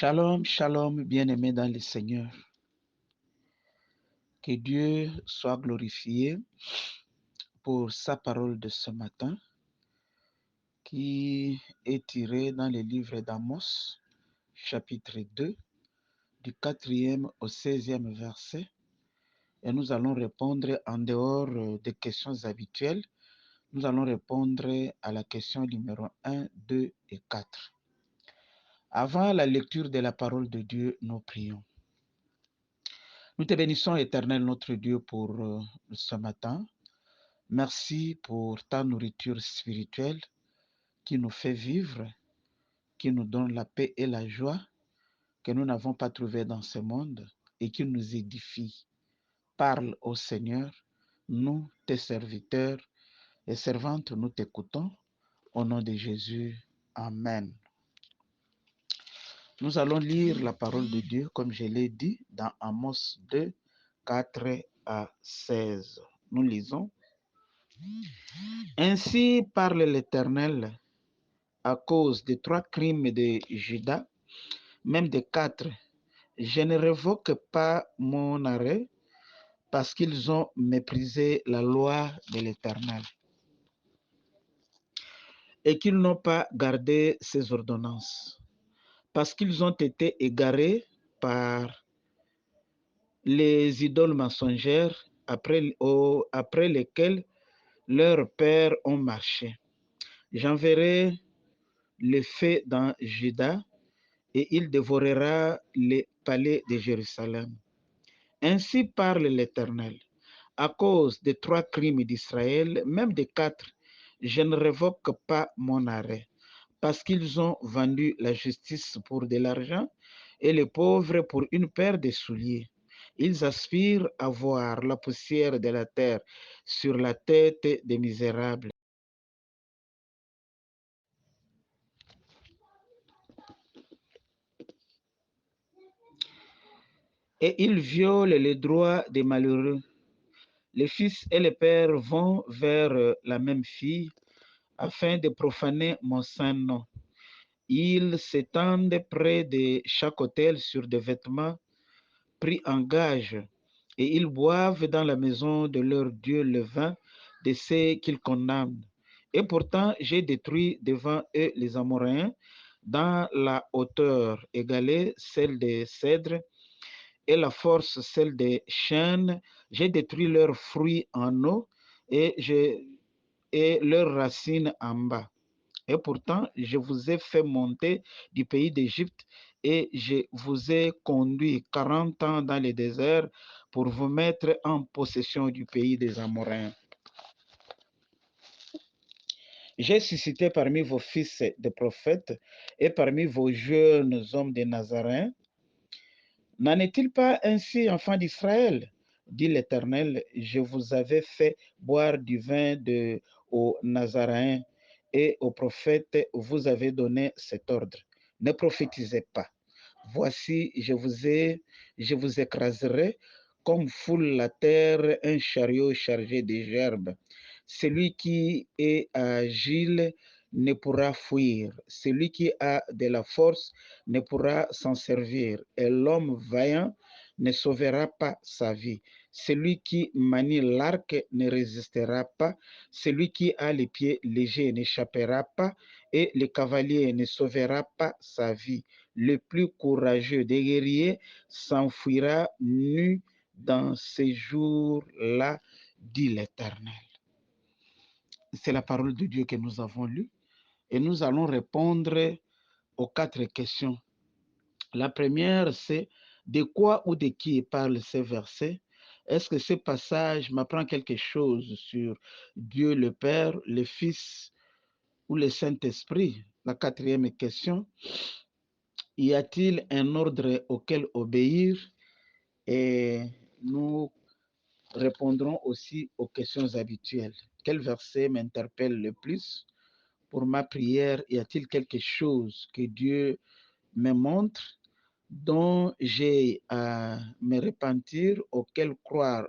Shalom, shalom, bien-aimés dans le Seigneur. Que Dieu soit glorifié pour sa parole de ce matin qui est tirée dans le livre d'Amos, chapitre 2, du 4e au 16e verset. Et nous allons répondre en dehors des questions habituelles. Nous allons répondre à la question numéro 1, 2 et 4. Avant la lecture de la parole de Dieu, nous prions. Nous te bénissons, Éternel, notre Dieu, pour ce matin. Merci pour ta nourriture spirituelle qui nous fait vivre, qui nous donne la paix et la joie que nous n'avons pas trouvée dans ce monde et qui nous édifie. Parle au Seigneur, nous, tes serviteurs et servantes, nous t'écoutons. Au nom de Jésus, Amen. Nous allons lire la parole de Dieu, comme je l'ai dit, dans Amos 2, 4 à 16. Nous lisons. Ainsi parle l'Éternel, à cause des 3 crimes de Juda, même des 4, je ne révoque pas mon arrêt parce qu'ils ont méprisé la loi de l'Éternel et qu'ils n'ont pas gardé ses ordonnances, parce qu'ils ont été égarés par les idoles mensongères après lesquelles leurs pères ont marché. J'enverrai le feu dans Juda et il dévorera les palais de Jérusalem. Ainsi parle l'Éternel. À cause des 3 crimes d'Israël, même des 4, je ne révoque pas mon arrêt, parce qu'ils ont vendu la justice pour de l'argent et les pauvres pour une paire de souliers. Ils aspirent à voir la poussière de la terre sur la tête des misérables. Et ils violent les droits des malheureux. Les fils et les pères vont vers la même fille afin de profaner mon saint nom. Ils s'étendent près de chaque autel sur des vêtements pris en gage et ils boivent dans la maison de leur Dieu le vin de ceux qu'ils condamnent. Et pourtant, j'ai détruit devant eux les Amoréens dans la hauteur égalée celle des cèdres et la force celle des chênes. J'ai détruit leurs fruits en haut et leurs racines en bas. Et pourtant, je vous ai fait monter du pays d'Égypte et je vous ai conduit 40 ans dans le désert pour vous mettre en possession du pays des Amoréens. J'ai suscité parmi vos fils des prophètes et parmi vos jeunes hommes des Nazaréens. N'en est-il pas ainsi, enfants d'Israël? Dit l'Éternel, je vous avais fait boire du vin aux Nazaréens et aux prophètes, vous avez donné cet ordre. Ne prophétisez pas. Voici, je vous écraserai comme foule la terre un chariot chargé de gerbes. Celui qui est agile ne pourra fuir. Celui qui a de la force ne pourra s'en servir. Et l'homme vaillant ne sauvera pas sa vie. Celui qui manie l'arc ne résistera pas. Celui qui a les pieds légers n'échappera pas. Et le cavalier ne sauvera pas sa vie. Le plus courageux des guerriers s'enfuira nu dans ces jours-là, dit l'Éternel. C'est la parole de Dieu que nous avons lue et nous allons répondre aux 4 questions. La première, c'est de quoi ou de qui parle ces versets? Est-ce que ce passage m'apprend quelque chose sur Dieu le Père, le Fils ou le Saint-Esprit? La 4e question, y a-t-il un ordre auquel obéir? Et nous répondrons aussi aux questions habituelles. Quel verset m'interpelle le plus? Pour ma prière, y a-t-il quelque chose que Dieu me montre dont j'ai à me repentir, auquel croire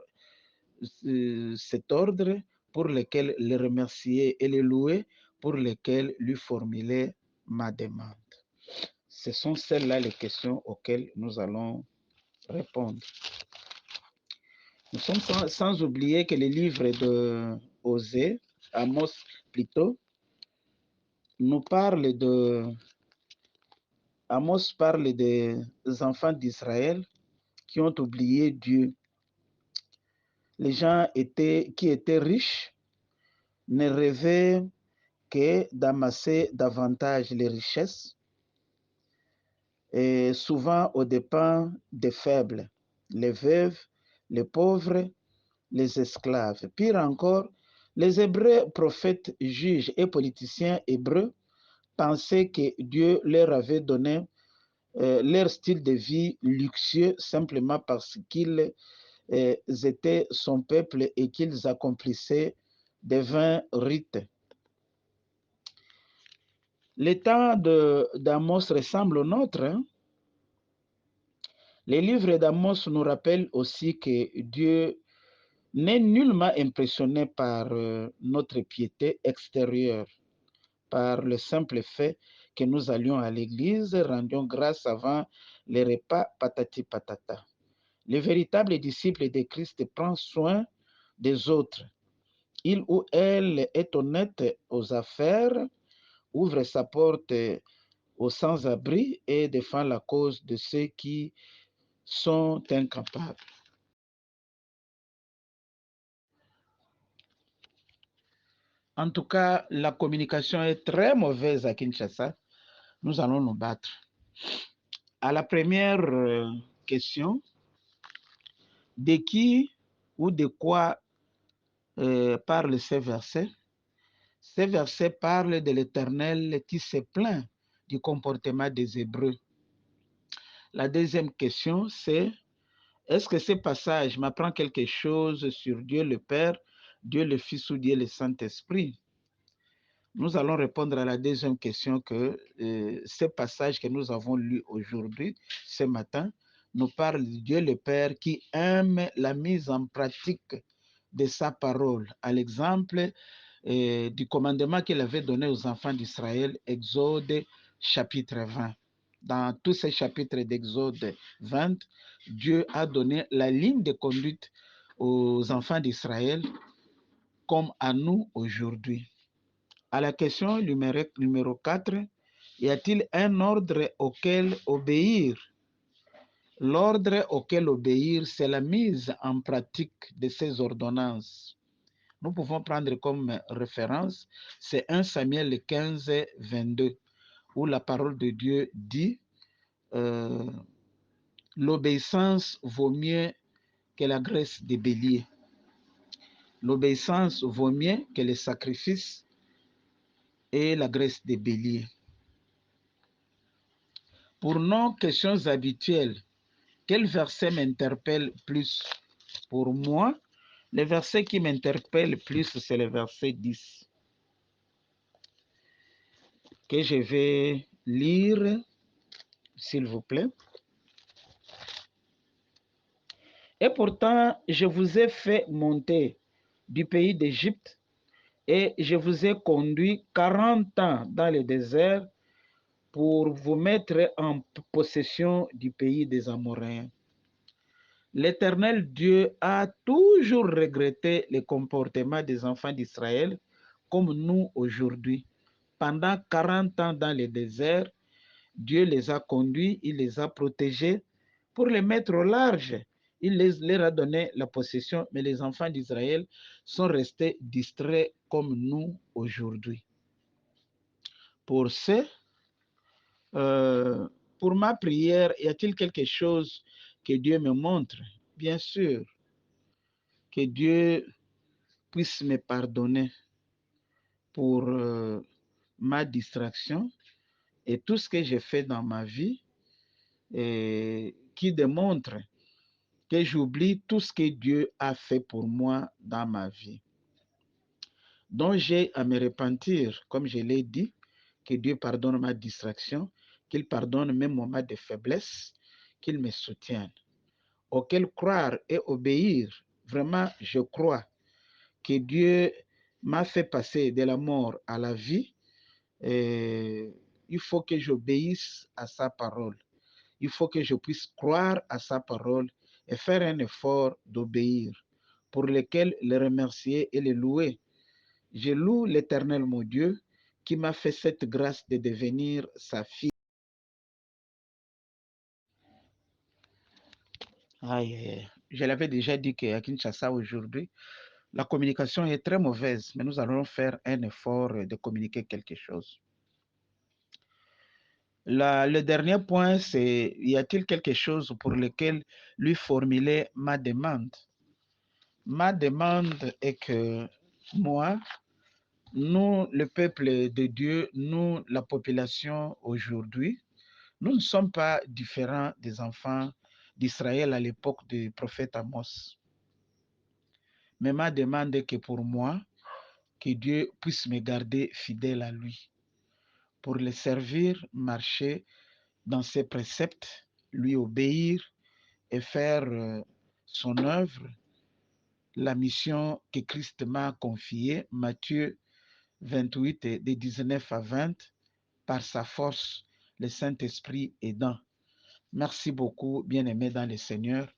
cet ordre, pour lequel le remercier et le louer, pour lequel lui formuler ma demande? Ce sont celles-là les questions auxquelles nous allons répondre. Nous sommes sans oublier que les livres de Osée, Amos plutôt, nous parle Amos parle des enfants d'Israël qui ont oublié Dieu. Les gens qui étaient riches ne rêvaient que d'amasser davantage les richesses, et souvent aux dépens des faibles, les veuves, les pauvres, les esclaves. Pire encore, les Hébreux prophètes, juges et politiciens hébreux pensaient que Dieu leur avait donné leur style de vie luxueux simplement parce qu'ils étaient son peuple et qu'ils accomplissaient des vains rites. Le temps d'Amos ressemble au nôtre. Hein? Les livres d'Amos nous rappellent aussi que Dieu n'est nullement impressionné par notre piété extérieure, par le simple fait que nous allions à l'église, rendions grâce avant les repas, patati patata. Le véritable disciple de Christ prend soin des autres. Il ou elle est honnête aux affaires, ouvre sa porte aux sans-abri et défend la cause de ceux qui sont incapables. En tout cas, la communication est très mauvaise à Kinshasa. Nous allons nous battre. À la première question, de qui ou de quoi parlent ces versets? Ces versets parlent de l'Éternel qui se plaint du comportement des Hébreux. La deuxième question, c'est est-ce que ce passage m'apprend quelque chose sur Dieu le Père, Dieu le Fils ou Dieu le Saint-Esprit? Nous allons répondre à la deuxième question que ce passage que nous avons lu aujourd'hui, ce matin, nous parle de Dieu le Père qui aime la mise en pratique de sa parole, à l'exemple du commandement qu'il avait donné aux enfants d'Israël, Exode chapitre 20. Dans tous ces chapitres d'Exode 20, Dieu a donné la ligne de conduite aux enfants d'Israël comme à nous aujourd'hui. À la question numéro 4, y a-t-il un ordre auquel obéir? L'ordre auquel obéir, c'est la mise en pratique de ces ordonnances. Nous pouvons prendre comme référence, c'est 1 Samuel 15, 22, où la parole de Dieu dit l'obéissance vaut mieux que la graisse des béliers. L'obéissance vaut mieux que les sacrifices et la graisse des béliers. Pour nos questions habituelles, quel verset m'interpelle plus? Pour moi, le verset qui m'interpelle plus, c'est le verset 10, que je vais lire, s'il vous plaît. Et pourtant, je vous ai fait monter du pays d'Égypte et je vous ai conduit 40 ans dans le désert pour vous mettre en possession du pays des Amoréens. L'Éternel Dieu a toujours regretté le comportement des enfants d'Israël comme nous aujourd'hui. Pendant 40 ans dans le désert, Dieu les a conduits, il les a protégés pour les mettre au large. Il leur a donné la possession, mais les enfants d'Israël sont restés distraits comme nous aujourd'hui. Pour ce, pour ma prière, y a-t-il quelque chose que Dieu me montre? Bien sûr, que Dieu puisse me pardonner pour ma distraction et tout ce que j'ai fait dans ma vie et qui démontre que j'oublie tout ce que Dieu a fait pour moi dans ma vie. Donc j'ai à me repentir, comme je l'ai dit, que Dieu pardonne ma distraction, qu'il pardonne mes moments de faiblesse, qu'il me soutienne. Auquel croire et obéir, vraiment je crois que Dieu m'a fait passer de la mort à la vie, et il faut que j'obéisse à sa parole. Il faut que je puisse croire à sa parole et faire un effort d'obéir, pour lequel le remercier et le louer. Je loue l'Éternel, mon Dieu, qui m'a fait cette grâce de devenir sa fille. Aïe, je l'avais déjà dit qu'à Kinshasa aujourd'hui, la communication est très mauvaise, mais nous allons faire un effort de communiquer quelque chose. Le dernier point, c'est y a-t-il quelque chose pour lequel lui formuler ma demande? Ma demande est que moi, nous, le peuple de Dieu, nous, la population aujourd'hui, nous ne sommes pas différents des enfants d'Israël à l'époque du prophète Amos. Mais ma demande est que pour moi, que Dieu puisse me garder fidèle à lui, pour le servir, marcher dans ses préceptes, lui obéir et faire son œuvre, la mission que Christ m'a confiée, Matthieu 28, de 19 à 20, par sa force, le Saint-Esprit aidant. Merci beaucoup, bien-aimé dans le Seigneur.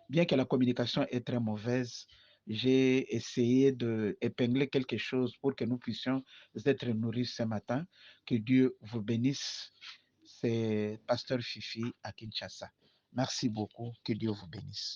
Bien que la communication est très mauvaise, j'ai essayé d'épingler quelque chose pour que nous puissions être nourris ce matin. Que Dieu vous bénisse. C'est Pasteur Fifi à Kinshasa. Merci beaucoup. Que Dieu vous bénisse.